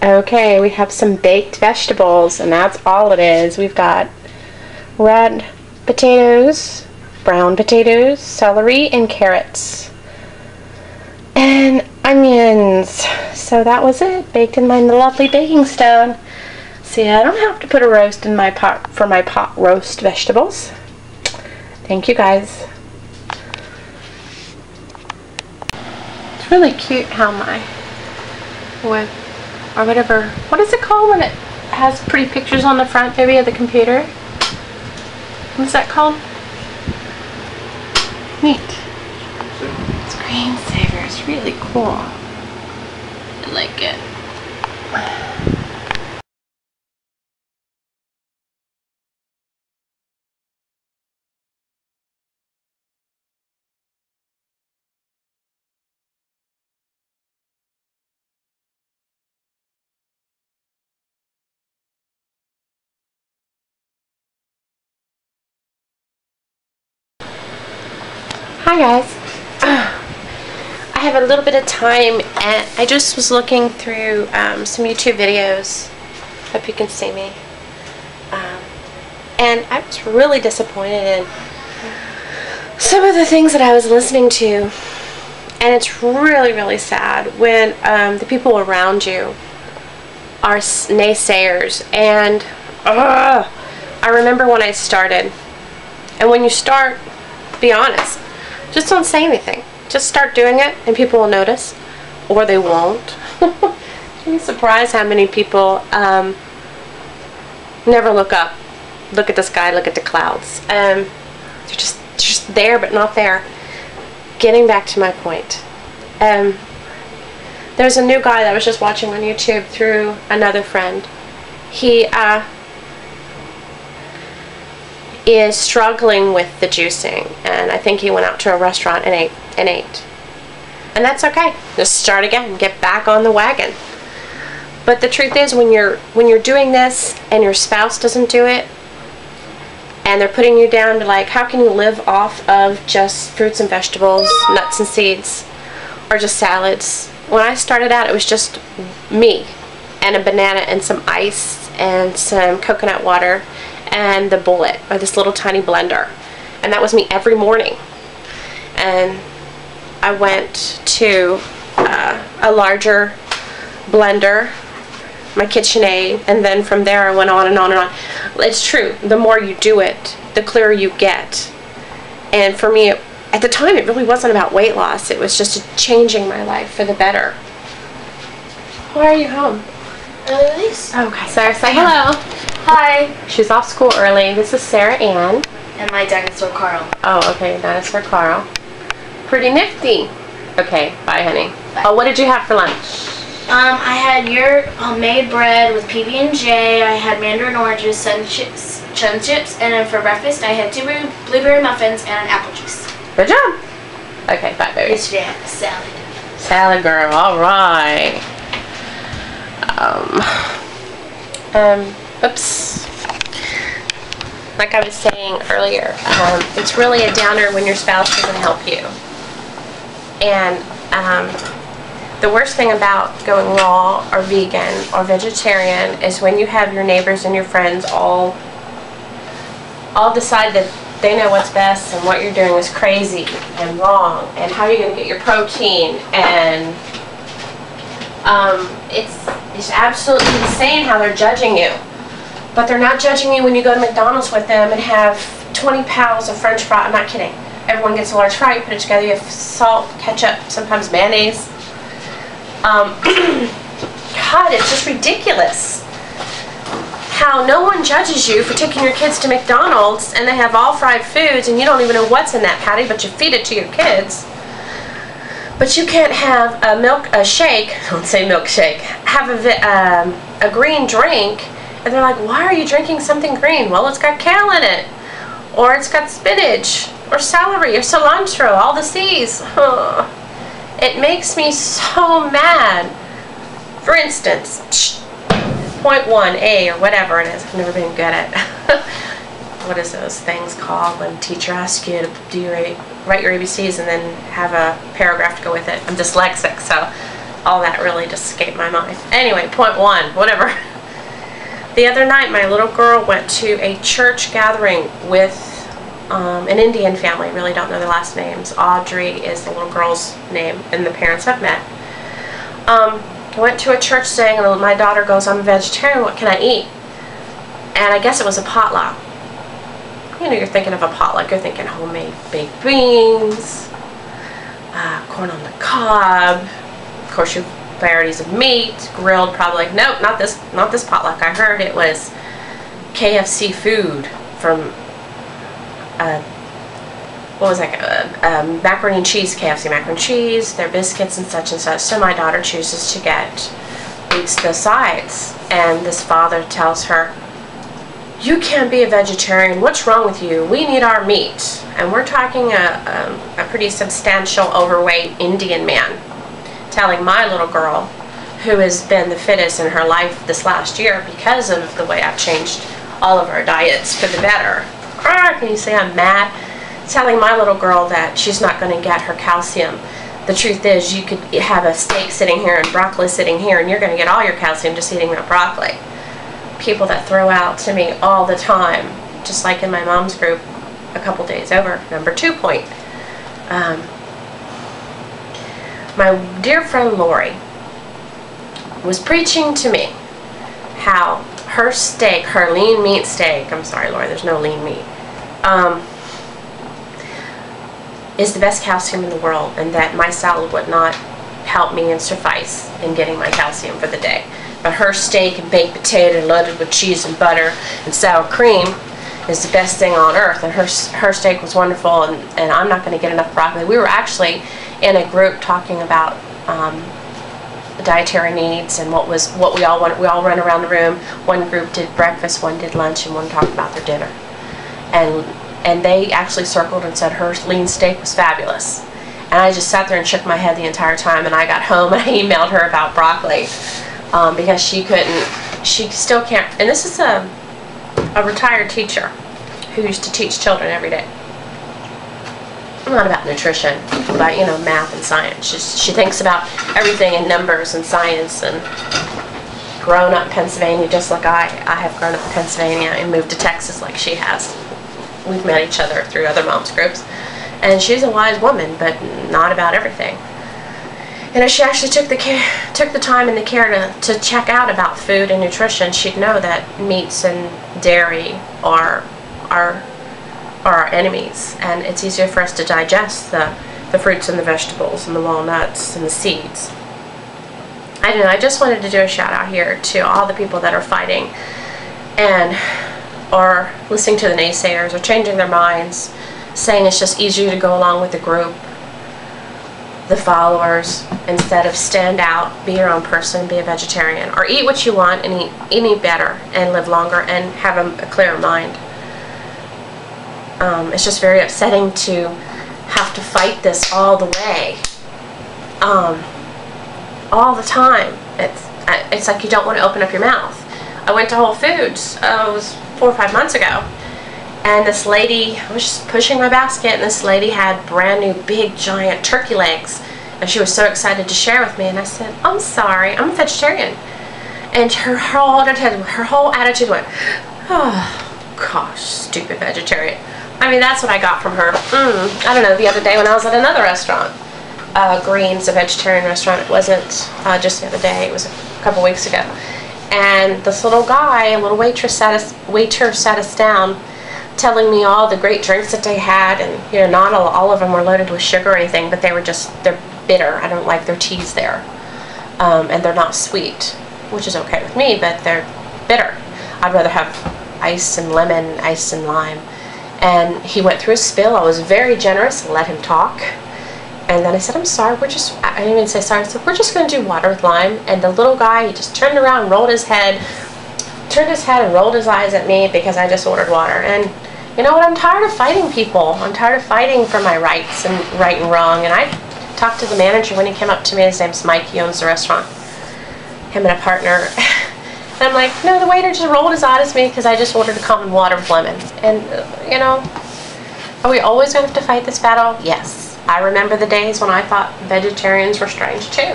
Okay, we have some baked vegetables, and that's all it is. We've got red potatoes, brown potatoes, celery, and carrots. And onions. So that was it, baked in my lovely baking stone. See, I don't have to put a roast in my pot for my pot roast vegetables. Thank you, guys. It's really cute how my wood or whatever, what is it called when it has pretty pictures on the front maybe of the computer? What's that called? Neat. It's screensaver. It's really cool. I like it. Hi guys. I have a little bit of time and I just was looking through some YouTube videos. Hope you can see me. And I was really disappointed in some of the things that I was listening to. And it's really, really sad when the people around you are naysayers. And I remember when I started. And when you start, be honest. Just don't say anything. Just start doing it and people will notice. Or they won't. You'd be surprised how many people never look up. Look at the sky, look at the clouds. They're just there but not there. Getting back to my point. There's a new guy that I was just watching on YouTube through another friend. He is struggling with the juicing, and I think he went out to a restaurant and ate. And that's okay. Just start again. Get back on the wagon. But the truth is, when you're doing this and your spouse doesn't do it, and they're putting you down to like, how can you live off of just fruits and vegetables, nuts and seeds, or just salads? When I started out, it was just me and a banana and some ice and some coconut water and the Bullet, or this little tiny blender. And that was me every morning. And I went to a larger blender, my KitchenAid, and then from there I went on and on and on. It's true, the more you do it, the clearer you get. And for me, at the time, it really wasn't about weight loss. It was just changing my life for the better. Why are you home? Elise. Okay, Sarah, say hello. Hi. She's off school early. This is Sarah Ann. And my dinosaur Carl. Oh, okay, dinosaur Carl. Pretty nifty. Okay, bye, honey. Bye. Oh, what did you have for lunch? I had your homemade bread with PB&J. I had mandarin oranges, sun chips, and then for breakfast I had 2 blueberry muffins and an apple juice. Good job. Okay, bye, baby. Yesterday I had a salad. Salad girl, all right. Oops. Like I was saying earlier, it's really a downer when your spouse doesn't help you. And the worst thing about going raw or vegan or vegetarian is when you have your neighbors and your friends all decide that they know what's best and what you're doing is crazy and wrong and how you're going to get your protein, and it's absolutely insane how they're judging you. But they're not judging you when you go to McDonald's with them and have 20 pounds of French fry. I'm not kidding. Everyone gets a large fry, you put it together, you have salt, ketchup, sometimes mayonnaise. God, it's just ridiculous how no one judges you for taking your kids to McDonald's and they have all fried foods and you don't even know what's in that patty, but you feed it to your kids. But you can't have a shake, don't say milkshake, have a green drink, and they're like, why are you drinking something green? Well, it's got kale in it, or it's got spinach, or celery, or cilantro, all the C's. It makes me so mad. For instance, 0.1A or whatever it is, I've never been good at what is those things called when a teacher asks you to write your ABCs and then have a paragraph to go with it. I'm dyslexic, so all that really just escaped my mind. Anyway, point one, whatever. The other night, my little girl went to a church gathering with an Indian family. Really don't know their last names. Audrey is the little girl's name, and the parents I've met. I went to a church thing, and my daughter goes, I'm a vegetarian, what can I eat? And I guess it was a potluck. You know, you're thinking of a potluck, you're thinking homemade baked beans, corn on the cob, of course your varieties of meat, grilled probably. Nope, not this potluck. I heard it was KFC food from, what was that, macaroni and cheese, KFC macaroni and cheese, their biscuits and such. So my daughter chooses to eats the sides, and this father tells her, you can't be a vegetarian, what's wrong with you? We need our meat. And we're talking a pretty substantial, overweight Indian man telling my little girl, who has been the fittest in her life this last year because of the way I've changed all of our diets for the better. Can you say I'm mad? Telling my little girl that she's not going to get her calcium. The truth is, you could have a steak sitting here and broccoli sitting here, and you're going to get all your calcium just eating that broccoli. People that throw out to me all the time, just like in my mom's group a couple days over. Number 2 point. My dear friend Lori was preaching to me how her steak, her lean meat steak, I'm sorry Lori, there's no lean meat, is the best calcium in the world, and that my salad would not help me and suffice in getting my calcium for the day. But her steak and baked potato loaded with cheese and butter and sour cream is the best thing on earth, and her steak was wonderful, and I'm not going to get enough broccoli. We were actually in a group talking about dietary needs and what we all wanted. We all ran around the room. One group did breakfast, one did lunch, and one talked about their dinner. And they actually circled and said her lean steak was fabulous. And I just sat there and shook my head the entire time, and I got home and I emailed her about broccoli because she still can't, and this is a retired teacher who used to teach children every day. Not about nutrition, but you know, math and science. She thinks about everything in numbers and science, and grown up in Pennsylvania just like I have grown up in Pennsylvania and moved to Texas like she has. We've met each other through other moms groups, and she's a wise woman, but not about everything. And if she actually took the time and the care to check out about food and nutrition, she'd know that meats and dairy are our enemies, and it's easier for us to digest the fruits and the vegetables and the walnuts and the seeds. I don't know, I just wanted to do a shout out here to all the people that are fighting and are listening to the naysayers or changing their minds, saying it's just easier to go along with the group, the followers, instead of stand out, be your own person, be a vegetarian, or eat what you want and eat better and live longer and have a clearer mind. It's just very upsetting to have to fight this all the way, all the time. It's like you don't want to open up your mouth. I went to Whole Foods, it was 4 or 5 months ago, and this lady, I was just pushing my basket, and this lady had brand new big giant turkey legs, and she was so excited to share with me, and I said, I'm sorry, I'm a vegetarian. And her whole attitude went, oh gosh, stupid vegetarian. I mean, that's what I got from her. I don't know, the other day when I was at another restaurant, Green's, a vegetarian restaurant, it wasn't just the other day, it was a couple weeks ago, and this little guy, a little waiter sat us down, telling me all the great drinks that they had, and you know, not all of them were loaded with sugar or anything, but they're bitter. I don't like their teas there, and they're not sweet, which is okay with me, but they're bitter. I'd rather have ice and lemon, ice and lime. And he went through his spill. I was very generous and let him talk. And then I said, I'm sorry, I didn't even say sorry. I said, we're just going to do water with lime. And the little guy, he just turned around and rolled his head and rolled his eyes at me because I just ordered water. And you know what? I'm tired of fighting people. I'm tired of fighting for my rights and right and wrong. And I talked to the manager when he came up to me. His name's Mike. He owns the restaurant. Him and a partner. And I'm like, no, the waiter just rolled his eyes at me because I just ordered a common water with lemon. And, you know, are we always going to have to fight this battle? Yes. I remember the days when I thought vegetarians were strange too.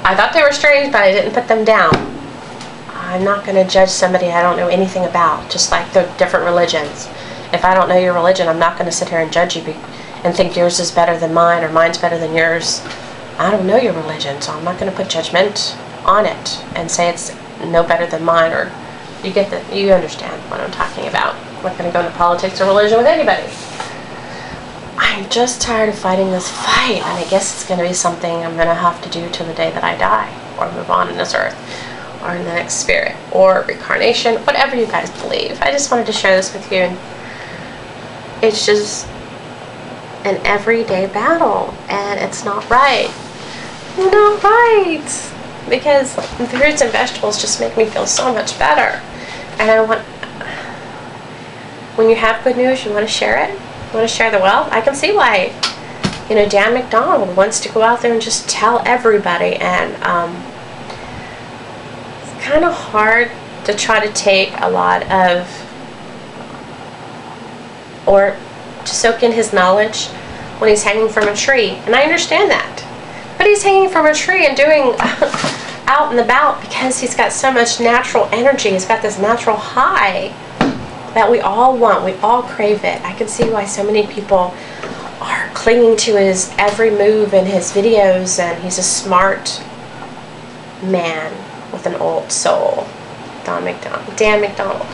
I thought they were strange, but I didn't put them down. I'm not going to judge somebody I don't know anything about, just like the different religions. If I don't know your religion, I'm not going to sit here and judge you and think yours is better than mine or mine's better than yours. I don't know your religion, so I'm not going to put judgment on it and say it's no better than mine, or you understand what I'm talking about. I'm not going to go into politics or religion with anybody. I'm just tired of fighting this fight, and I guess it's going to be something I'm going to have to do till the day that I die, or move on in this earth, or in the next spirit, or reincarnation, whatever you guys believe. I just wanted to share this with you, and it's just an everyday battle, and it's not right. Not right, because the fruits and vegetables just make me feel so much better, and when you have good news, you want to share it. You want to share the wealth. I can see why, Dan McDonald wants to go out there and just tell everybody, and it's kind of hard to try to take a lot of, or to soak in his knowledge when he's hanging from a tree, and I understand that. But he's hanging from a tree and doing out and about because he's got so much natural energy. He's got this natural high that we all want. We all crave it. I can see why so many people are clinging to his every move in his videos, and he's a smart man with an old soul. Dan McDonald.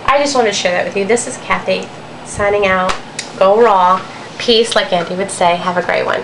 I just wanted to share that with you. This is Kathy signing out. Go raw. Peace, like Andy would say. Have a great one.